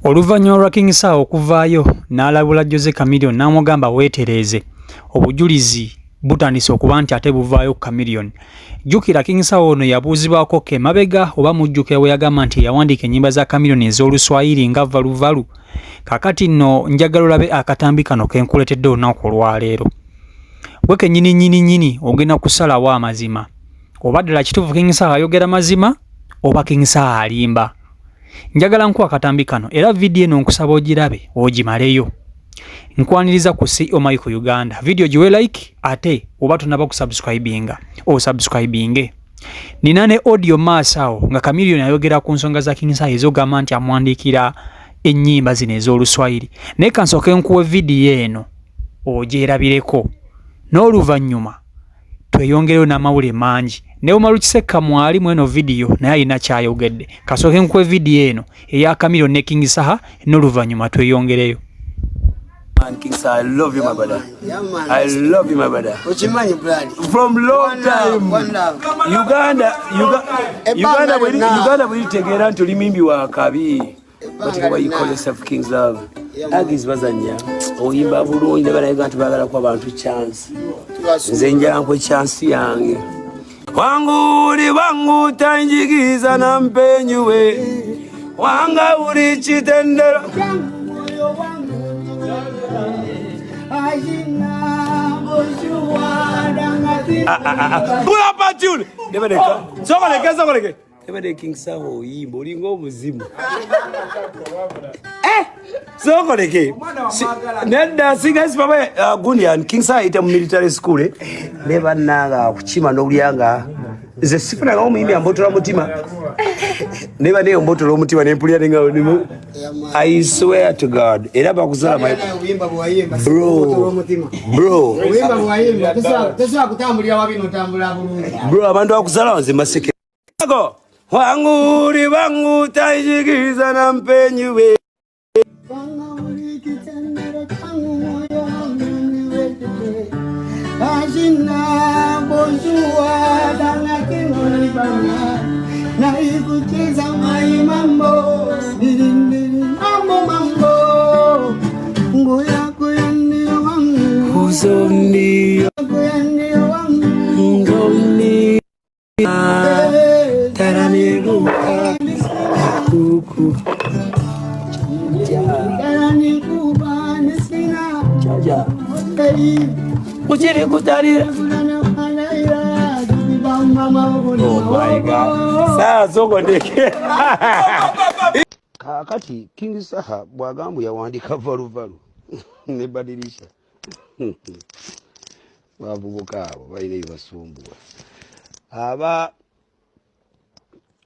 Oluvannyuma lwa King Saha okuvaayo n'alabula Jose Chameleone n'amugamba weetereeze obujulizi butandise okuba nti ate buvaayo ku Chameleone. Jjukira King Saha ono yabuuzibwako ke mabega oba mujjukira bwe yagamba nti yawandiika ennyimba za Chameleone ez'Oluswayiri nga valuvalu. Kaakati nno njagala olabe akatambi kano ke nkuleetedde olunaku olwaleero. Gwe kennyini ogenda kusalawo amazima. Oba ddala kituufu King Saha ayogera mazima oba King Saha alimba. Njagala nkuwa akatambi kano era video eno nkusaba ogirabe ogimaleyo. Nkwaniriza ku CEO Michael Uganda. Video giwe like ate oba tunaba ku subscribinga o subscribinge. Nina ne audio maasawo nga Chameleone ayogera ku nsonga za King Saha ezogamba nti amwandiikira ennyimba zino ez'Oluswayiri. Naye kansooke nkuwe video eno ogyerabireko n'oluvannyuma tweyongereyo n'amawulire mangi. Neuma Lukisekka mwali mweno video naye alina kyayogedde. Kasooke nkuwe video eno eya Chameleone ne King Saha n'oluvannyuma tweyongereyo. Man, King Saha, I love you, my brother. Yeah, man. I love you, my brother. What you mean, blood? From long time. Uganda will take it on to Limimbi wa Kabi. Whatever you call yourself, King's Love. Agis Bazanya. Oh, you babu, you never got to bother about two chance. Zenja with chance young. Wangu tanjigiza na mpenyuwe. Wanga ulichitendera. Pull up a tune. Never King Saha yimbo lingo muzimu. Sokoleke. Nenda singa sipaba Gunyan King Saha ita military school never naga kuchima no lyanga. Ze sifuna nga omuyimbi ambotola mutima. Never ne ombotola mutima ne mpulira nga olimu. I swear to God. Era bakuzala my bro abantu bakuzala wanze maseke. Wangu tajigiza na mpenyuwe. Ajina bonjua danga kingoni bana na ikucheza mai mambo mambo ngoya kuyani wangu uzoni kuyani wangu ngoni taraniruka kuku taraniruka nisina jaja Ujiri kutarira. Oh my God. Saa soko ndeke. Kakati King Saha bwagambu yawandiika valuvalu. Nebadilisha. Bavubuka abo balina ebibasumbuwa.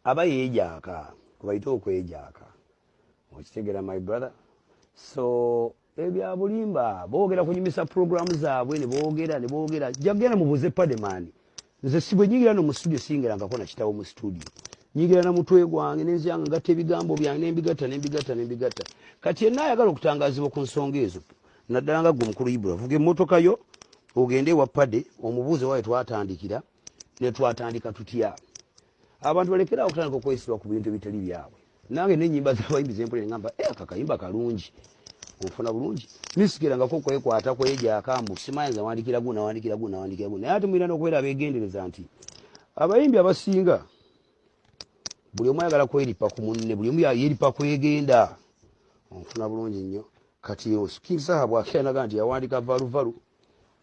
Aba yejaaka. Kubaita okwejaaka. Okitegera my brother. So ebya bulimba boogera kunyumisa programu zaabwe ne boogera jagera mubuze Pademani nze sibwe nyigira no mu studio singera ngakona kitawo mu studio nyigira na mutwe gwange nenzanga ngatte ebigambo byange nembigatta kati yenna ayagala okutangazibwa ku nsonga ezo naddala nga gwe mukulu Ibra vuge emmotoka yo ogende wa Pade omubuuze wawe twatandikira ne twatandika tutya abantu balekera okutandika okwesibwa ku bintu ebitali byabwe nange n'ennyimba z'abayimbi zempulira ngamba akakayimba kalungi ofuna bulungi nisikira nga koko ekwata ko eja akambu simanza wandikira guna naye ate mwina n'okubeera begendereza nti abayimbi abasinga buli omu ayagala kweripa ku munne buli omu yeripa kwegenda ofuna bulungi nnyo kati King Saha bw'akeanaga nti yawandika valuvalu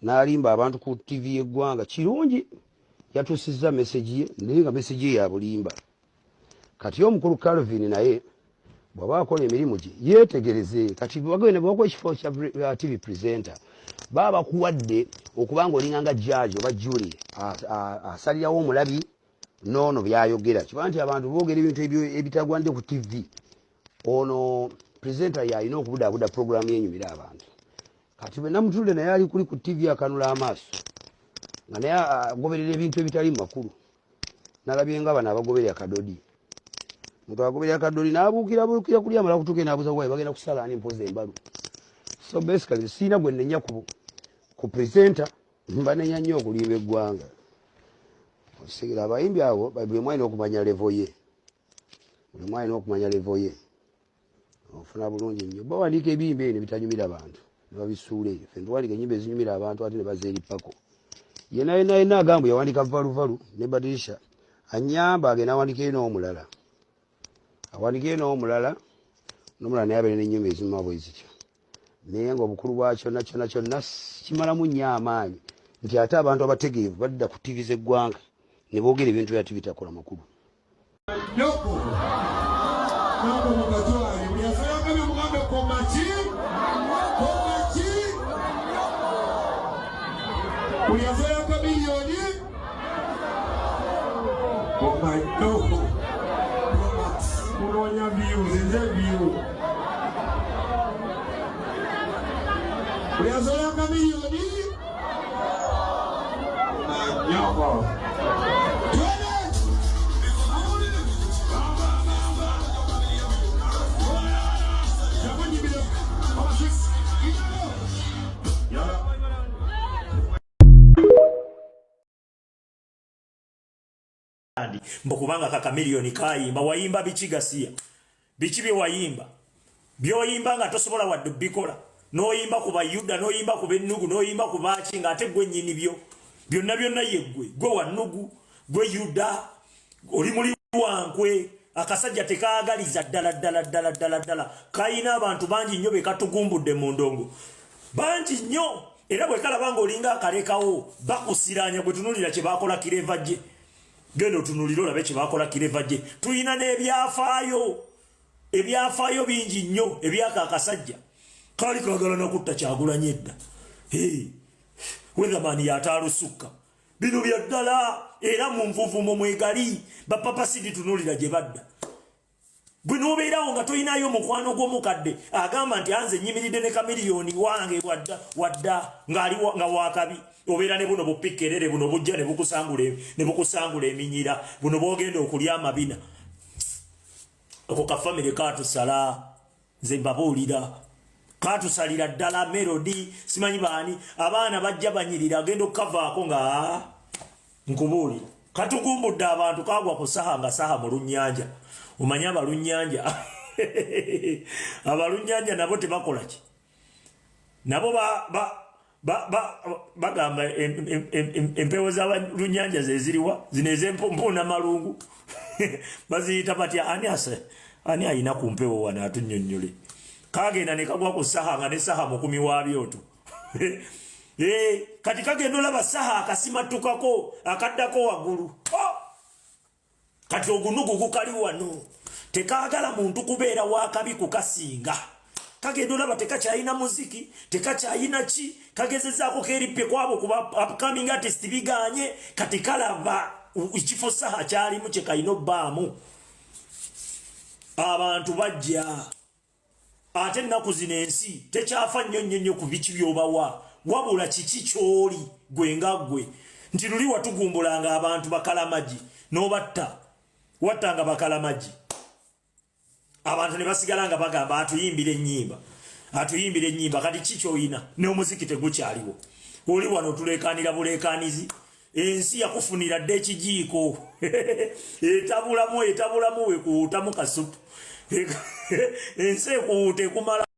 n'alimba abantu ku TV y'eggwanga kirungi yatuusizza meseji ye naye nga meseji ye ya bulimba kati omukulu Calvin naye bwaba akola emirimu gye yeetegereze kati bagenda bwakwa ekifo kya TV presenter baba kuwadde okubanga olinganga judge oba jury asalirawo omulabi nono byayogera kiba nti abantu boogera ebintu ebyo ebitagwande ku TV ono presenter yalina okubudaabuda programu yenyumira abantu kati bwe namutulire naye ali kuli ku TV akanula amaaso nga naye agoberera ebintu ebitali makulu nalabye nga bano abagoberera Kadodi Mutu agoberera Kadodi n'abuukira kuli amala kutuuka n'abuuza wayi bagenda kusala ani mpoza embalu. So basically siina gwe nnenya ku presenter mbanenya nnyo okulimba eggwanga. Osigala abayimbi abo buli mwalina okumanya level ye. Buli mwalina okumanya level ye. funa bulungi nnyo bawandiika ebiyimba ebyo ne bitanyumira abantu ne babisuula eyo ffe tuwandika ennyimba ezinyumira abantu ate ne bazeeripako yenna agamba yawandika valuvalu ne badirisha anyamba agenda awandikeyo n'omulala awandikeyo n'omulala naye abeere n'ennyimba ezinyuma bwe zityo naye ng'obukulu bwa kyonna kimalamu nnyo amaanyi nti ate abantu abategeevu badda ku ttivi z'eggwanga ne boogera ebintu byati bitakola makulu uliazoea kwa milioni unaonya views nje view uliazoea kwa milioni nyoko mbokubanga kaka milioni kayimba wayimba bichigasiya bichi bye wayimba byoyimba nga tosobola wadde bikola noyimba ku bayuda noyimba ku bennugu noyimba ku bachi nga ate gwe nnyini byo byonna yeggwe gwe wannugu gwe yuda oli muli wankwe akasajja tekaagaliza ddala kayina abantu bangi nnyo bekatugumbudde mu ndongo bangi nnyo era bwe kalabanga olinga akalekawo bakusiranya gwe tunulira kye bakola kireva gye gendo tunuliro labe kye bakola kireva gye tuyina n'ebyafaayo bingi nnyo ebyaka akasajja kali kagala nakutta Kyagulanyi edda weatherman yataalusukka bino bya ddala era mu nvuvumo mwegali bapapasidi tunulira gye badda bwe noobeerawo nga toyinayo mukwano gw'omukadde agamba nti anze nyimiridde ne kamiliyoni wange wadda nga wakabi obeera ne buno bupikkerere buno bujja ne bukusangula eminyira buno boogenda okulya amabina ako kafamire katusala nze mbabuulira katusalira ddala melody simanyi baani abaana bajja banyirira agenda okukavaako nga nkubuulira katugumbudde abantu kagwa ku saha nga saha mu lunnyanja omanyi abalunnyanja nabo tebakola ki nabo bagamba empewo z'abalunnyanja zeziriwa zino ez'empuuna malungu baziyita batya ani ayina ku mpewo wano atunnyonnyole kagenda ne kagwa ku saha nga ne saha mukumi wa byoto kati kagenda olaba saha akasimattukako akaddako waggulu kati ogunugu gukali wano tekaagala muntu kubeera wakabi kukasinga kagenda olaba tekakyayina muziki tekakyayina ki kagezezaako keerippe kwabo kuba upcoming artist biganye kati kalaba ekifo saha kyalimu kye kalina obbaamu abantu bajja ate ennaku zino ensi tekyafa nnyo ku biki byobawa wabula kiki kyoli gwe nga gwe nti luli watugumbulanga abantu bakalamagi n'obatta wattanga bakalamagi abantu ne basigala nga bagamba atuyimbire ennyimba kati kikyoyina n'omuziki tegukyaliwo oli wano tuleekanira buleekanizi ensi yakufunira dde ekijiiko etabulamu wekuwutamu kasupu ensi ekuwuta ekumala